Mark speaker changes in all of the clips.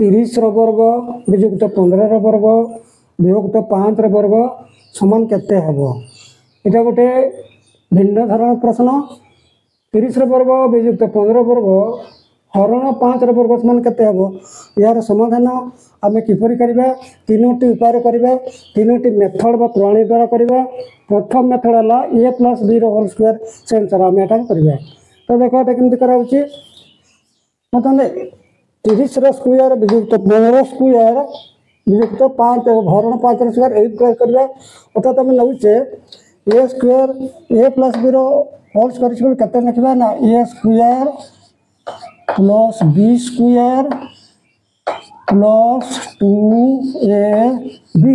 Speaker 1: 30 वर्ग विजुक्त 15 वर्ग विभक्त 5 वर्ग समान केते हबो। एटा गोटे भिन्न धरण प्रश्न। 30 वर्ग विजुक्त 15 वर्ग हरण 5 वर्ग समान केते हबो। यार समाधान आम किपरि करिबा तीनोटी उपाय करिबा तीनोटी मेथड बा प्रणाली द्वारा करिबा। प्रथम मेथड हला a + b रो होल स्क्वायर से आंसर आम एटा करिबा। तो देखो एटा केमति करा होची मतलब 30 रो स्क्वायर विजुक्त 15 स्क्वायर विजुक्त 5 हरण 5 रो स्क्वायर 8 प्रयोग करिबा। अर्थात हम नउचे a स्क्वायर a + b रो होल स्क्वायर इक्वल केते लिखबा ना a square + b square + 2ab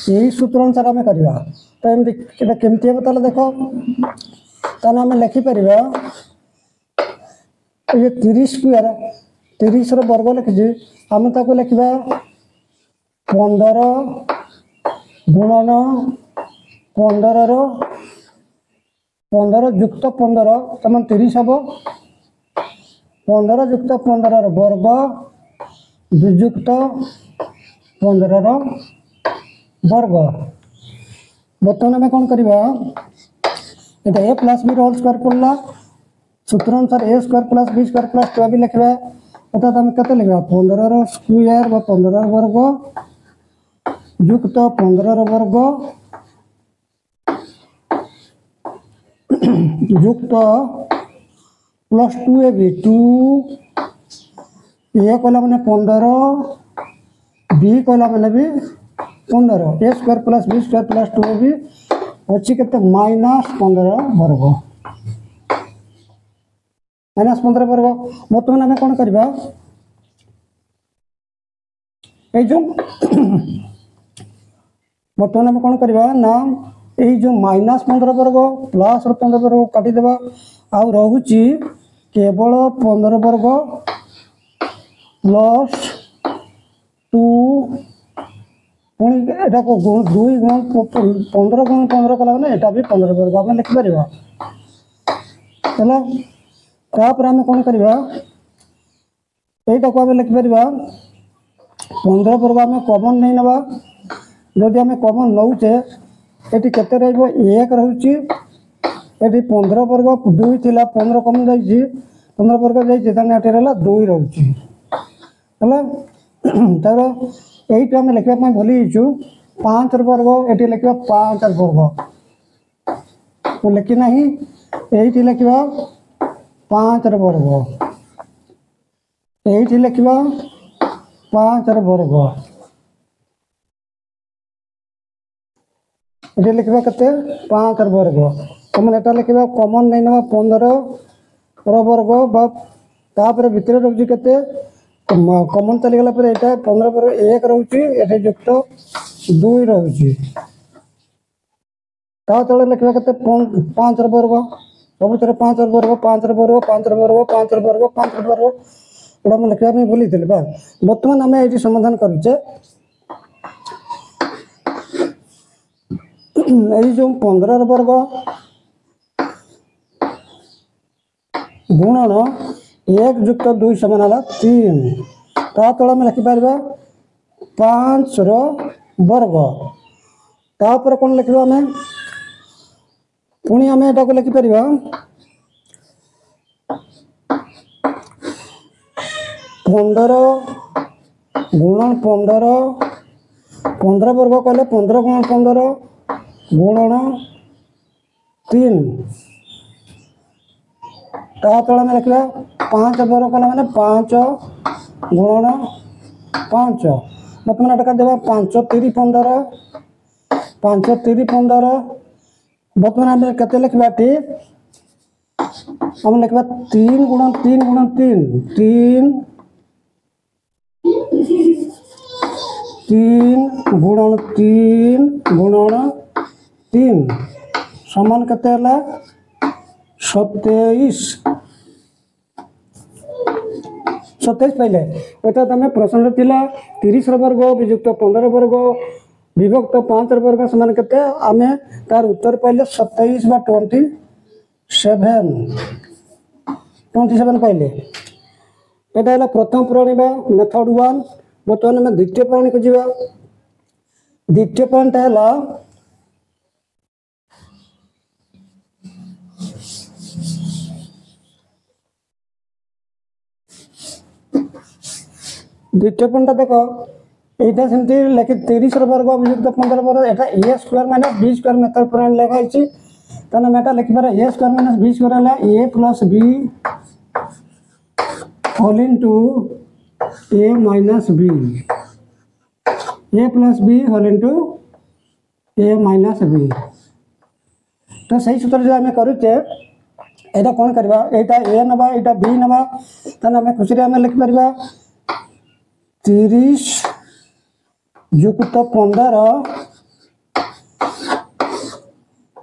Speaker 1: यही सूत्र अनुसार आम करवा। तो एमती केमती हे ताले देखो ताने आम लिखि परिबा ये 30 स्क्वायर 30 रो वर्ग लिखि आम ताको लिखबा 15 गुणन 15 रो 15 युक्त 15 समान 30 हबो। 15 युक्त 15 रो वर्ग विजुक्त 15 रो वर्ग। बर्तमान आम कौन करवा ये a + b होल स्क्वायर पड़ला सूत्र अनुसार a square + b square + 2ab लिखा। अर्थात आम के लिखा 15 रो स्क्वायर 15 रो वर्ग युक्त 15 रो वर्ग युक्त + 2ab 2 a कहला मैंने 15 b कहला मैंने भी 15 a square + b square + 2ab अच्छी केते -15 वर्ग -15 वर्ग। बर्तमान आम कौन करवा बर्तमान आम कौन करवा ना यही जो -15 वर्ग +15 वर्ग काटिदेवा आउ रहुची केवल 15 वर्ग + 2 पुणी एटा को 2 गुण 15 गुण 15 कला ना एटा भी 15 वर्ग आम लिखिपर है। तापर आम कौन करवा यहीटा को आम लिखिपर 15 वर्ग आम कमन नहीं नवा। जदि आम कमन नौचे ये केते रहिबो 1 रहुची ये 15 वर्ग 2 थिला 15 कमन जाइए 15 वर्ग जाइए ताने एटे रहला 2 रहुची हला। तार यही आम लिखा भूली 5 वर्ग ये लिखा 5 वर्ग लिखी ना यही लिखा 5 वर्ग यही लिखा 5 वर्ग ये लिखा के 5 वर्ग मैंने एटा लिखा कमन नहीं ना 15 वर्ग तापर भितर रोचे के कमन चलीगला ये 15 वर्ग 1 रोचे ये युक्त 2 रोचे तले लिखा के 5 वर्ग सब 5 वर्ग 5 वर्ग 5 वर्ग 5 वर्ग 5 वर्ग एटा मुझे लिखा भूली थी। बर्तमान आम ये समाधान करुचे यही जो 15 वर्ग गुणन 1 युक्त 2 समान है 3 तले आम लिखिपर 5 रो वर्ग तापर कौन लिखा आम पुणी आम एटा को लिखिपर 15 गुणन 15 वर्ग कहले 15 गुणन 15 गुणन 3 तले आम लिखा 5 वर्ग कहला मैंने 5 गुणन 5 बर्तमान एटा देवा 5 3 15 5 3 15 बर्तमान आम के लिखा आम लिखा 3 गुणन 3 गुणन 3 3 3 गुणन 3 गुणन 3 समान केते हला 27 पहले अर्थात आम प्रश्न थिला 30 वर्ग विजुक्त 15 वर्ग विभक्त 5 वर्ग समान केते आम तार उत्तर पाइले 27 बा 27 पहले एटा है प्रथम प्रणाली मेथड 1। बर्तमान आम द्वितीय प्रणाली को जीवा। द्वितीय प्रणालीटा है द्वितीय प्रणाली देख यहाँ सेमती लिखि 30 वर्ग वियुक्त 15 वर्ग एटा A square minus B square method प्रणाली लिखाई। ताना मैं लिखिपार A square minus B square है A plus B whole into A minus B A plus B whole into A minus B. तो सही सूत्र जो आम करुचे यहाँ कौन करवा यहाँ ए नवा यहाँ बी नवा ताना आम खुशी आम लिखिपार 30 युक्त 15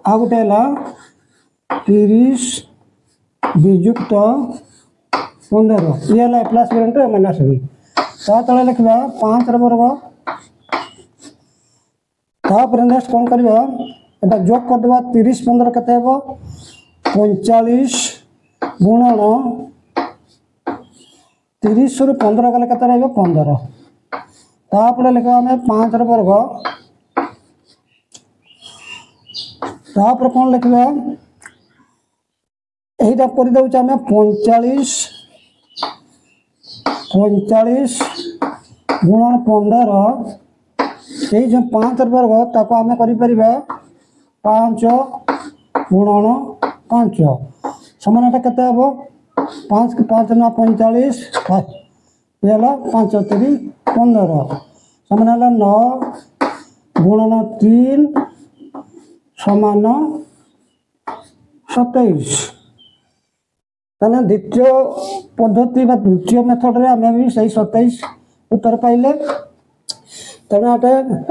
Speaker 1: आ गोटे है 30 वियुक्त 15 ये है plus b into minus b. तले लिखा 5 वर्ग तापर नेक्स्ट कौन करवा यहाँ जोग करदे 30 15 के 45 गुणन 30 रु 15 गले के 15 तापर लिखा आम 5 वर्ग तापर कौन लिखा यहीटा करदे आम 45 गुणन 15 यही जो 5 वर्ग ताको आम कर 5 गुणन 5 समान एटा केते हबो 5 के 5 ना 45 ये 5 3 15 समान है 9 गुणन 3 समान 27। ताने द्वितीय पद्धति बा द्वितीय मेथड रे आम भी सही 27 उत्तर पाइले। तेना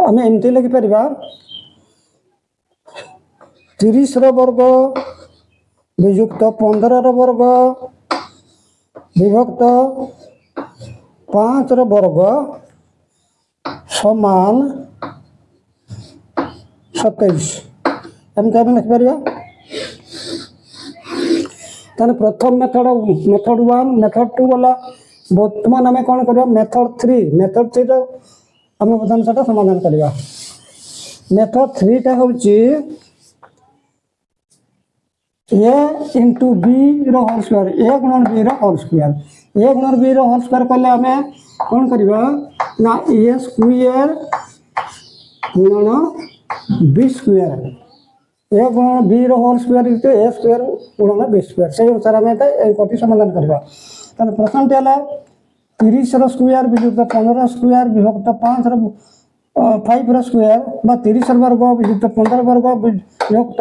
Speaker 1: आम एमती लिखिपर 30 वर्ग वियुक्त 15 वर्ग विभक्त 5 वर्ग समान 27 एमती आम लिखिपर। ताने प्रथम मेथड 1 मेथड 2 गला। बर्तमान आम कौन कर मेथड 3 आम बर्तमान से समाधान करवा। मेथड 3 टा हूँ ए इंटू बी रोल स्क्वायर ए गुणन बी रोल स्क्वायर ए गुणन बी रोल स्क्वायर कले आम कौन करवा ना ए स्क्वायर गुणन बी स्क्वायर ए गुणन बी रोल स्क्वायर ए स्क्वायर गुणन बी स्क्वायर से अनुसार आम कटी समाधान करवा। प्रश्न है 30 स्क्वायर वियुक्त 15 स्क्वायर विभक्त 5 स्क्वायर बा 30 वर्ग वियुक्त 15 वर्ग विभक्त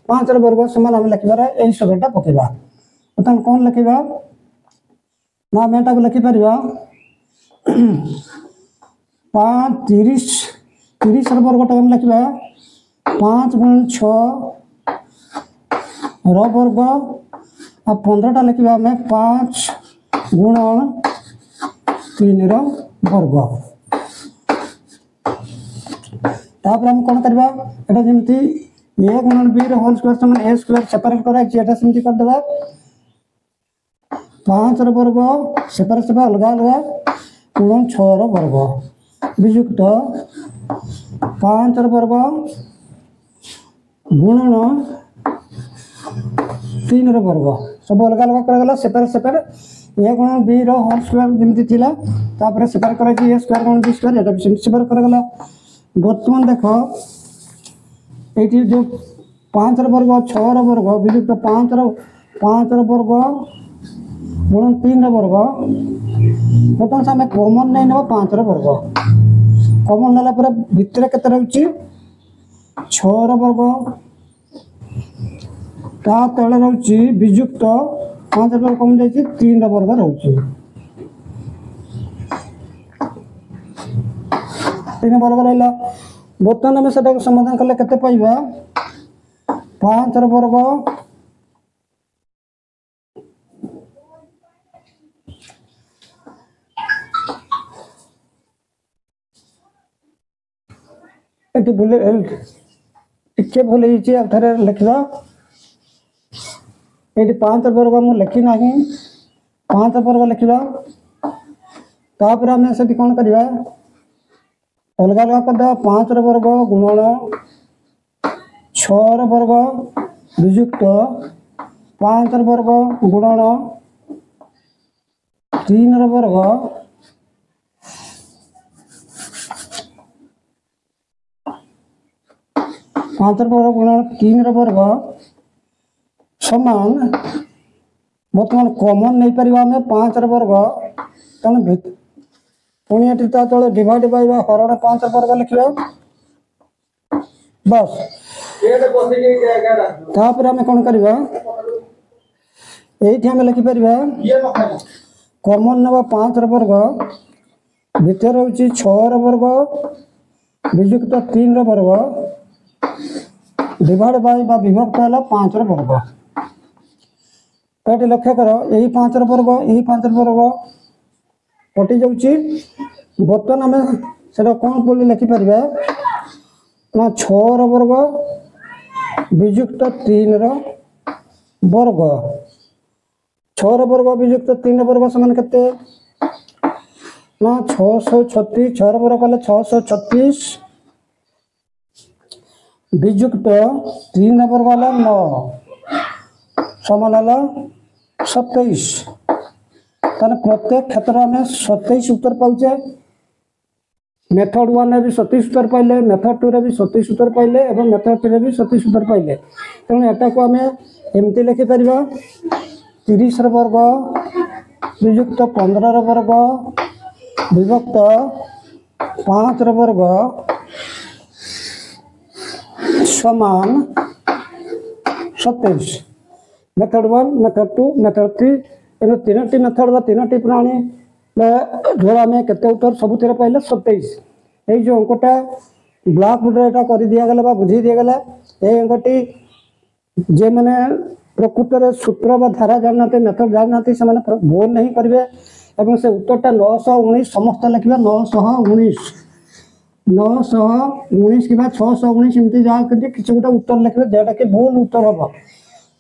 Speaker 1: 5 वर्ग समान आम लिखार यही शब्दटा पकेबा। बर्तमान कौन लिखा ना आम एटा लिखिपर 30 वर्गटा आम लिखा 5 गुण 6 वर्ग आ 15टा लिखा आम 5 गुणन 3 वर्ग। तापर हम कौन करवा एटा जमती ए गुणन बी होल स्क्वायर समान ए स्क्वायर सेपरेट करा सेमती कर देबा 5 वर्ग सेपरेट सेपरेट अलग अलग गुणन 6 वर्ग वियुक्त 5 वर्ग गुणन 3 वर्ग सब अलग अलग करागला सेपरेट सेपरेट ए गुणन बी होल स्क्वायर जमती थिला तापर सेपरेट करा ए स्क्वायर गुणन बी स्क्वायर एटा भी सेपरेट करागला। बर्तमान देख ये जो 5 वर्ग 6 वर्ग वियुक्त 5 वर्ग गुणन 3 वर्ग बर्तमान आम कमन नहीं ना 5 वर्ग कमन नाला भितर के रही 6 वर्ग ता तले रही वियुक्त 5 वर्ग कम जाइए 3 वर्ग रही 3 वर्ग रहा। बर्तमान आम से समाधान कले केते पाइबा 5 वर्ग ये भूल टे भूल थे लिखा ये 5 वर्ग मुझे लिखी ना 5 वर्ग लिखा तापर आम से कौन करवा अलग अलग करदे 5 वर्ग गुणन 6 वर्ग विजुक्त 5 वर्ग गुणन 3 वर्ग 5 वर्ग गुणन 3 वर्ग समान बर्तमान कॉमन नहीं पार आम 5 वर्ग तेणु पुणी ये तले डिवाइड बाय हरण 5 वर्ग लिखा बस तापर आम कौन करवा ये आम लिखिपर कॉमन नवा 5 वर्ग भितर हूँ 6 वर्ग विजुक्त 3 वर्ग डिवाइड बाय विभक्त है 5 वर्ग तो लक्ष्य कर यही 5 वर्ग यही 5 वर्ग कटि जाऊँगी बर्तमान आम से कौन बोली लिखिपर ना 6 वर्ग विजुक्त 3 वर्ग 6 वर्ग विजुक्त 3 वर्ग समान के ना 636 6 वर्ग कले 636 विजुक्त 3 वर्ग 9 समान 27 ताने प्रत्येक क्षेत्र में 27 उत्तर पाचे मेथड 1 भी 27 उत्तर पाइले मेथड 2 भी 27 उत्तर पाइले और मेथड 3 भी 27 उत्तर पाइले तेणु एटा को आम एमती लिखिपर 30 वर्ग विजुक्त 15 वर्ग विभक्त 5 वर्ग समान 27 मेथड 1 मेथड 2 मेथड 3 इन 3टी मेथड व 3टी प्रणाली द्वारा आम के उत्तर सबुथ पाइले 27 ये जो अंकटा ब्लैक बोर्ड यहाँ कर दिगला बुझी दिगला ये अंकटी जे मैंने प्रकृत में सूत्र व धारा जानना मेथड जानना से भूल नहीं करेंगे और से उत्तरटा 919 समस्त लिखा 919 919 कि 619 एमती जहाँ किसी गोटे उत्तर लिखे जोटा कि भूल उत्तर हम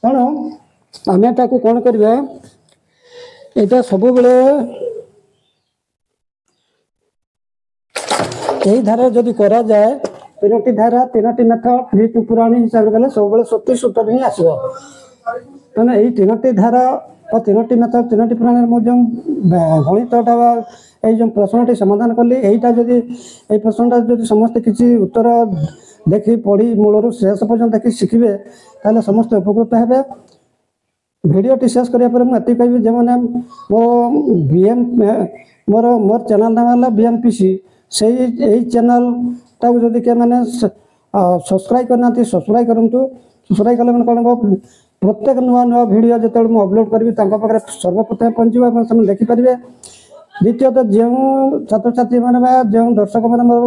Speaker 1: तेणु आम एटा को कौन करें यहाँ सब बेले यही धारा जदि करा जाए 3टी धारा 3टी मेथड पुराणी हिसाब से गले सब 27 उत्तर ही आसो तेना यही 3टी धारा और 3टी मेथड 3टी पुराणी जो गणितटा ये जो प्रश्नटी समाधान कली यहीटा जदि ये प्रश्नटा जदि समस्त किसी उत्तर देखी पढ़ी मूलर शेष पर्यटन देखी शिखे ताले समस्त उपकृत हे भिडटी शेष करापर मुझे कहि जो मैंने मोर बीएम मोर चैनल नाम है BMPC से यही चैनल टाक जदि क्या मैंने सब्सक्राइब करना सब्सक्राइब करूँ सब्सक्राइब कले मैंने कौन प्रत्येक नुआ नुआ भिड जो मुझे अपलोड करी पाखे सर्वप्रथम पहुँचे देखिपारे द्वितीयतः जो छात्र छात्री मैंने जो दर्शक मैंने मोर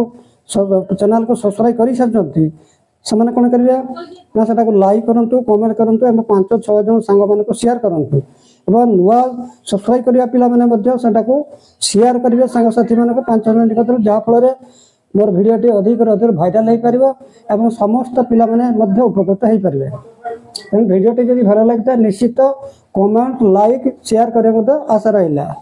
Speaker 1: चैनल को सब्सक्राइब कर सारी से कौन करेंगे ना से लाइक करूँ कमेंट करूँ और 5-6 जन सांग मान शेयर करूँ और नुआ सब्सक्राइब करने पिला मैंने शेयर करेंगे सांगसाथी मान 5 मिनट कतर जहाँफल मोर भिडटी अधिक अधिक भाइराल हो पार और समस्त पिला माने उपकृत हो पारे तेणु भिडटी जब भल लगे तो निश्चित कमेंट लाइक शेयर करने आशा रहा।